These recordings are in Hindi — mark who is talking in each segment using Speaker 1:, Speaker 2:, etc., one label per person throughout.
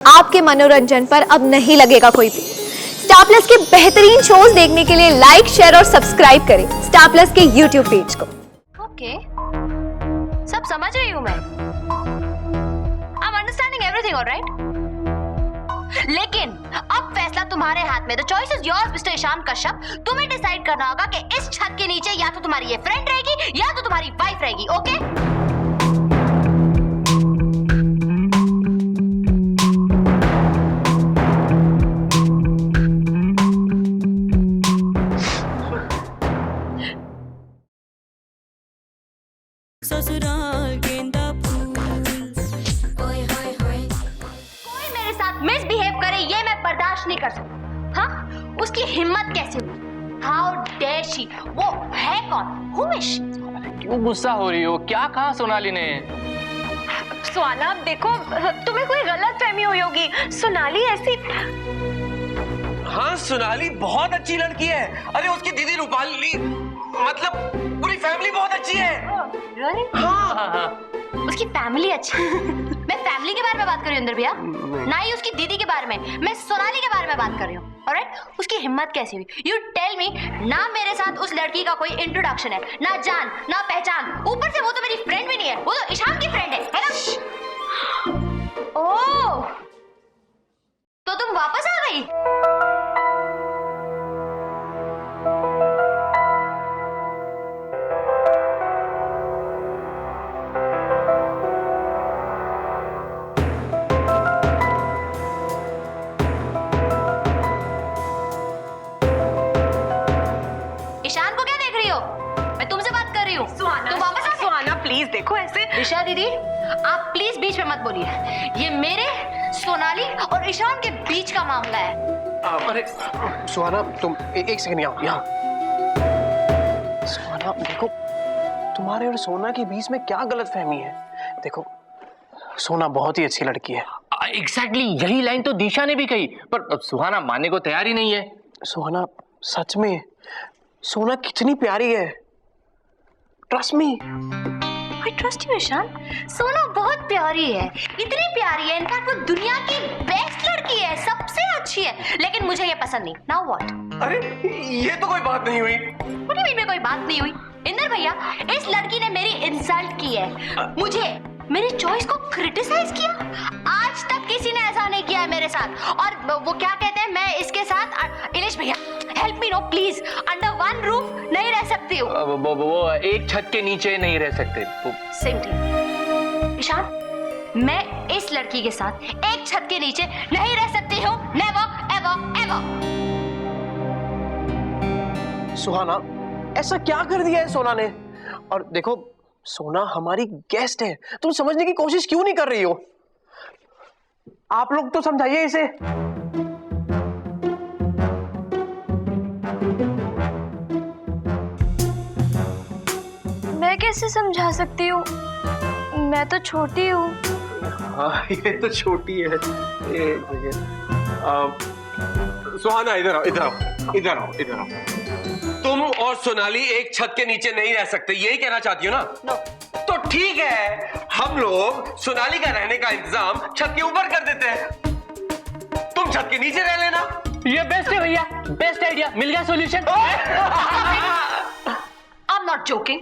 Speaker 1: आपके मनोरंजन पर अब नहीं लगेगा कोई भी। स्टार प्लस के बेहतरीन शोज देखने के लिए लाइक, शेयर और सब्सक्राइब करें स्टार प्लस के यूट्यूब पेज को।
Speaker 2: ओके, सब समझ रही हूँ मैं। I am understanding everything, all right? लेकिन अब फैसला तुम्हारे हाथ में। The choice is yours mister Ishaan Kashyap. तुम्हें डिसाइड करना होगा कि इस छत के नीचे या तो तुम्हारी ये फ्रेंड रहेगी या तो तुम्हारी वाइफ रहेगी। ओके?
Speaker 3: ससुराल गेंदा फूल
Speaker 2: कोई मेरे साथ मिसबिहेव करे ये मैं बर्दाश्त नहीं कर सकती। हाँ, उसकी हिम्मत कैसे हुई? How dare she? वो है कौन? Who is she?
Speaker 4: क्यों गुस्सा हो रही हो? क्या कहा सोनाली ने?
Speaker 5: स्वाना, देखो तुम्हें कोई गलत फहमी हुई होगी। सोनाली ऐसी।
Speaker 6: हाँ, सोनाली बहुत अच्छी लड़की है। अरे उसकी दीदी रूपाली, मतलब पूरी फैमिली बहुत अच्छी है।
Speaker 2: Really?
Speaker 6: हाँ।
Speaker 2: उसकी फैमिली अच्छी। मैं फैमिली के बारे में बात कर रही हूँ इंदर भैया, ना ही उसकी दीदी के बारे में। मैं सोनाली के बारे में बात कर रही हूँ। ऑलराइट? उसकी हिम्मत कैसी हुई? You tell me. ना मेरे साथ उस लड़की का कोई इंट्रोडक्शन है, ना जान ना पहचान। ऊपर से वो तो मेरी फ्रेंड भी नहीं है, वो तो ईशान की फ्रेंड है ना? ओह, तो तुम वापस आ गई? ईशान को क्या देख रही हो? मैं तुमसे बात कर रही हूँ। तुम वापस आ गए?
Speaker 5: स्वाना प्लीज देखो ऐसे।
Speaker 2: ऋषा दीदी, आप प्लीज बीच में मत बोलिए। ये मेरे, सोनाली और ईशान के बीच का मामला है।
Speaker 6: अरे सुहाना, तुम एक सेकंड यहाँ। सुहाना देखो, तुम्हारे और सोना के बीच में क्या गलतफहमी है? देखो, सोना बहुत ही अच्छी लड़की है।
Speaker 4: एग्जैक्टली यही लाइन तो दिशा ने भी कही, पर सुहाना मानने को तैयार ही नहीं है।
Speaker 6: सुहाना, सच में सोना कितनी प्यारी है। Trust me.
Speaker 2: I trust you, Ishaan. Sona बहुत प्यारी है, इतनी प्यारी है, इनफैक्ट वो दुनिया की बेस्ट लड़की है, सबसे अच्छी है। लेकिन मुझे ये पसंद नहीं। Now what?
Speaker 6: अरे ये तो कोई बात नहीं हुई।
Speaker 2: What do you mean में कोई बात नहीं हुई? इंदर भैया, इस लड़की ने मेरी इंसल्ट की है, मुझे, मेरी चॉइस को क्रिटिसाइज किया। आज तक किसी ने ऐसा नहीं किया है मेरे साथ। और वो क्या कहते हैं, मैं इसके साथ, इलेश भैया help me know please, under one roof नहीं रह सकती हूँ।
Speaker 4: वो एक छत के नीचे नहीं रह सकते।
Speaker 2: Same thing. ईशान, मैं इस लड़की के साथ एक छत के नीचे नहीं रह सकती हूँ। Never ever ever.
Speaker 6: सुहाना, ऐसा क्या कर दिया है सोना ने? और देखो, सोना हमारी गेस्ट है, तुम समझने की कोशिश क्यों नहीं कर रही हो? आप लोग तो समझाइए इसे।
Speaker 5: मैं कैसे समझा सकती हूँ? मैं तो छोटी हूँ।
Speaker 6: हाँ, ये तो छोटी है। सुहाना, इधर आओ, इधर आओ, इधर आओ, इधर आओ। तुम और सोनाली एक छत के नीचे नहीं रह सकते, यही कहना चाहती हो ना?
Speaker 2: नो।
Speaker 6: तो ठीक है, हम लोग सोनाली का रहने का इंतजाम छत के ऊपर कर देते हैं। तुम छत के नीचे रह लेना।
Speaker 4: ये बेस्ट है भैया, बेस्ट आइडिया। मिल गया सॉल्यूशन।
Speaker 2: I'm not joking.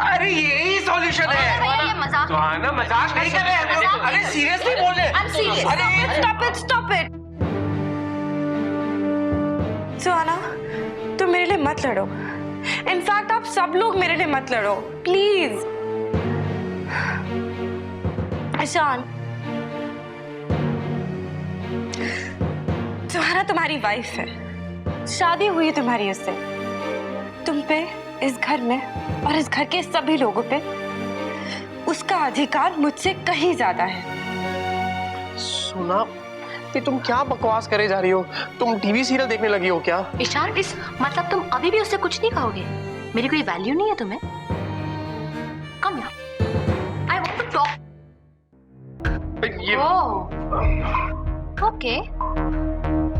Speaker 6: अरे यही सॉल्यूशन है।
Speaker 2: ये मजाक।
Speaker 6: सुहाना, मजाक नहीं कर रहे हैं हम लोग। अरे सीरियसली बोल रहे हैं।
Speaker 2: I'm serious.
Speaker 6: अरे
Speaker 5: स्टॉप इट। सुहाना, तुम मेरे लिए मत लड़ो। इनफैक्ट आप सब लोग मेरे लिए मत लड़ो प्लीज। ईशान, सुहाना तुम्हारी वाइफ है, शादी हुई है तुम्हारी उससे। तुम पे, इस घर में और इस घर के सभी लोगों पे उसका अधिकार मुझसे कहीं ज्यादा है।
Speaker 6: सुना, ये तुम क्या बकवास करे जा रही हो? तुम टीवी सीरियल देखने लगी हो क्या?
Speaker 2: ईशान, इस मतलब तुम अभी भी उससे कुछ नहीं कहोगे? मेरी कोई वैल्यू नहीं है तुम्हें? Come here, I want to talk. Okay,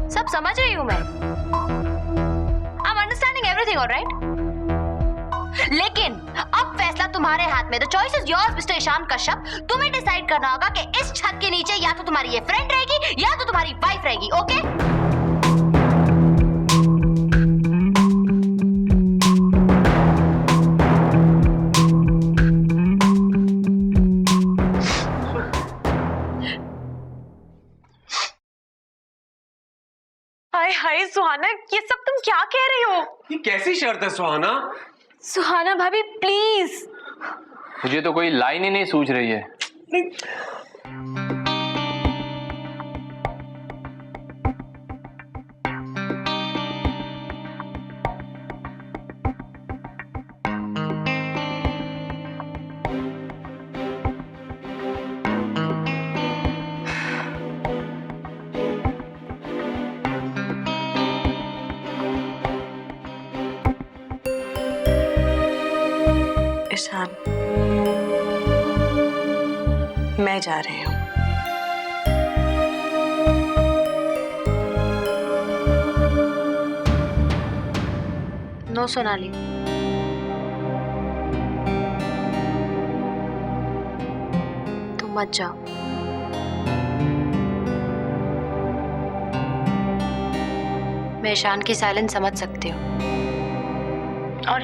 Speaker 2: सब समझ रही हूँ मैं। I am understanding everything, all right? लेकिन अब फैसला तुम्हारे हाथ में। The choice is yours mister Ishaan Kashyap. तुम्हें डिसाइड करना होगा कि इस छत के नीचे या तो तुम्हारी ये फ्रेंड रहेगी या तो तुम्हारी वाइफ रहेगी। ओके?
Speaker 5: हाय हाय सुहाना, ये सब तुम क्या कह रही हो?
Speaker 6: ये कैसी शर्त है सुहाना?
Speaker 5: सुहाना भाभी प्लीज।
Speaker 4: मुझे तो कोई लाइन ही नहीं सूझ रही है।
Speaker 5: ईशान, मैं जा रही हूँ।
Speaker 2: नो सोनाली, तुम मत जाओ। मैं ईशान की साइलेंस समझ सकती हूँ और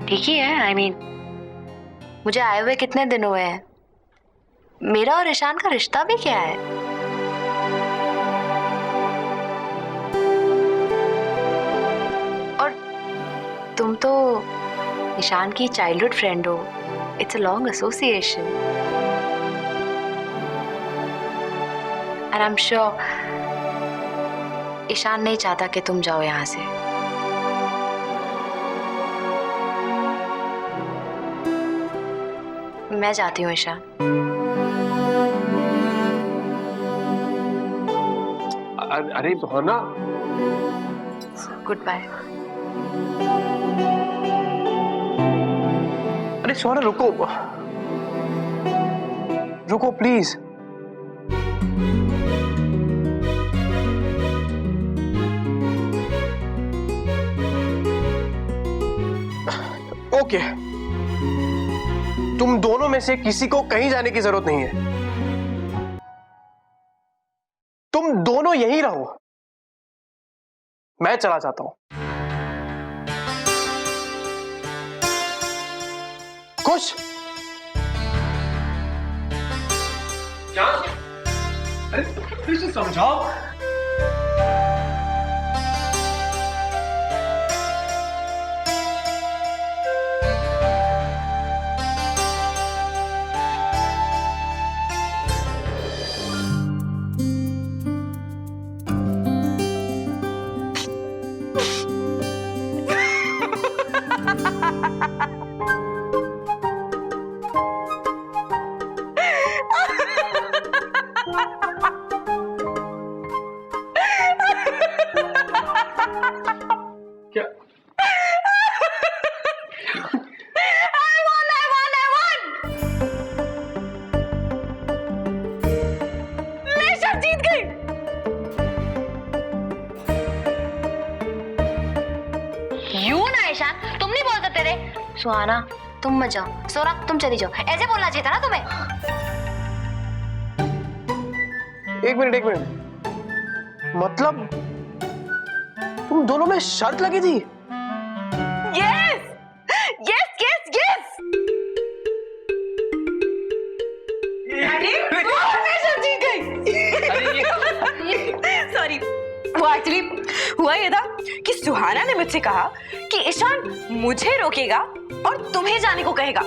Speaker 2: ठीक ही है। आई मीन, मुझे आए हुए कितने दिन हुए हैं। मेरा और ईशान का रिश्ता भी क्या है? और तुम तो ईशान की चाइल्डहुड फ्रेंड हो। It's a long association and I am sure Ishaan नहीं चाहता कि तुम जाओ यहाँ से। मैं जाती हूँ ईशान।
Speaker 6: अरे सुहाना,
Speaker 2: गुड बाय।
Speaker 6: अरे सुहाना रुको, रुको प्लीज। ओके, तुम दोनों में से किसी को कहीं जाने की जरूरत नहीं है। तुम दोनों यहीं रहो, मैं चला जाता हूं। खुश? क्या? अरे फिर से समझाओ। क्या?
Speaker 5: मैं सब जीत गई।
Speaker 2: यू ना ईशान, तुम नहीं बोल सकते थे। सुहाना तुम मत जाओ, सोना तुम चली जाओ। ऐसे बोलना चाहिए था ना तुम्हें।
Speaker 6: एक मिनट, मतलब तुम दोनों में शर्त लगी थी?
Speaker 5: Yes yes yes yes. अरे मैं सब जीत गई। सॉरी, वो एक्चुअली हुआ ये था कि सुहाना ने मुझसे कहा कि ईशान मुझे रोकेगा और तुम्हें जाने को कहेगा।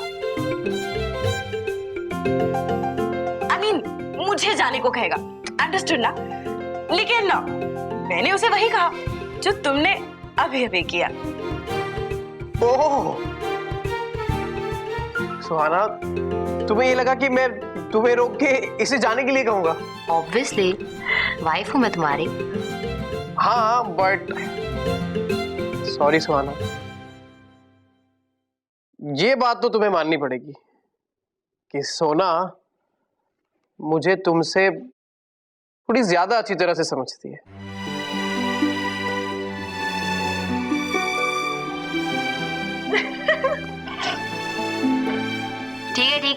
Speaker 5: आई मीन मुझे जाने को कहेगा, अंडरस्टूड ना? लेकिन ना, मैंने उसे वही कहा जो तुमने अभी अभी किया।
Speaker 6: ओह सुहाना, तुम्हें ये लगा कि मैं तुम्हें रोक के इसे जाने के लिए कहूंगा?
Speaker 2: ऑब्वियसली, वाइफ हूं मैं तुम्हारी।
Speaker 6: हाँ, बट सॉरी सुहाना, ये बात तो तुम्हें माननी पड़ेगी कि सोना मुझे तुमसे थोड़ी ज्यादा अच्छी तरह से समझती है।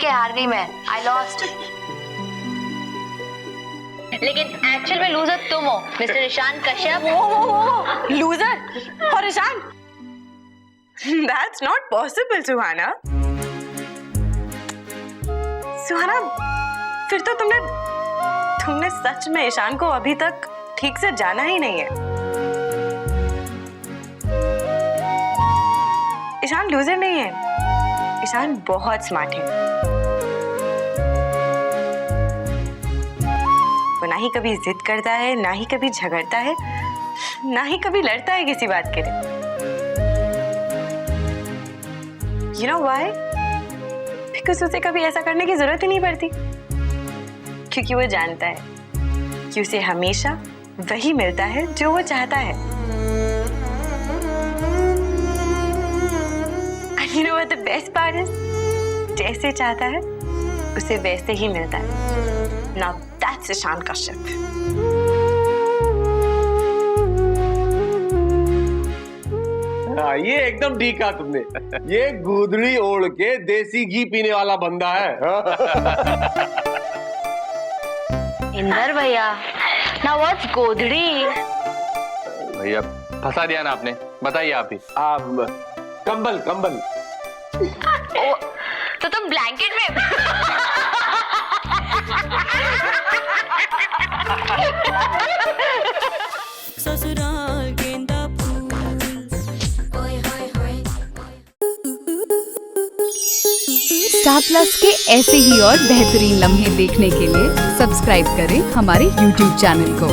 Speaker 2: के हार गई मैं, आई लॉस्ट। लेकिन एक्चुअल में लूजर तुम हो, मिस्टर ईशान कश्यप।
Speaker 5: वो लूजर और ईशान, दैट्स नॉट पॉसिबल सुहाना। सुहाना, फिर तो तुमने सच में ईशान को अभी तक ठीक से जाना ही नहीं है। ईशान लूजर नहीं है, ईशान बहुत स्मार्ट है। वो ना ही कभी जिद करता है, ना ही कभी झगड़ता है, ना ही कभी लड़ता है किसी बात के लिए। You know why? Because उसे कभी ऐसा करने की जरूरत ही नहीं पड़ती, क्योंकि वो जानता है कि उसे हमेशा वही मिलता है जो वो चाहता है। And you know what the best part is? जैसे चाहता है उसे वैसे ही मिलता है। Now that's Ishan Kashyap.
Speaker 7: हाँ, ये एकदम ठीक कहा तुमने। ये गुदड़ी ओढ़ के देसी घी पीने वाला बंदा है।
Speaker 2: इंदर भैया, now what's गोधड़ी?
Speaker 4: भैया फंसा दिया ना आपने, बताइए आप ही।
Speaker 7: कंबल कंबल।
Speaker 2: ओ, तो तुम ब्लैंकेट में।
Speaker 3: ससुराल गेंदा फूल।
Speaker 8: स्टार प्लस के ऐसे ही और बेहतरीन लम्हे देखने के लिए सब्सक्राइब करें हमारे YouTube चैनल को।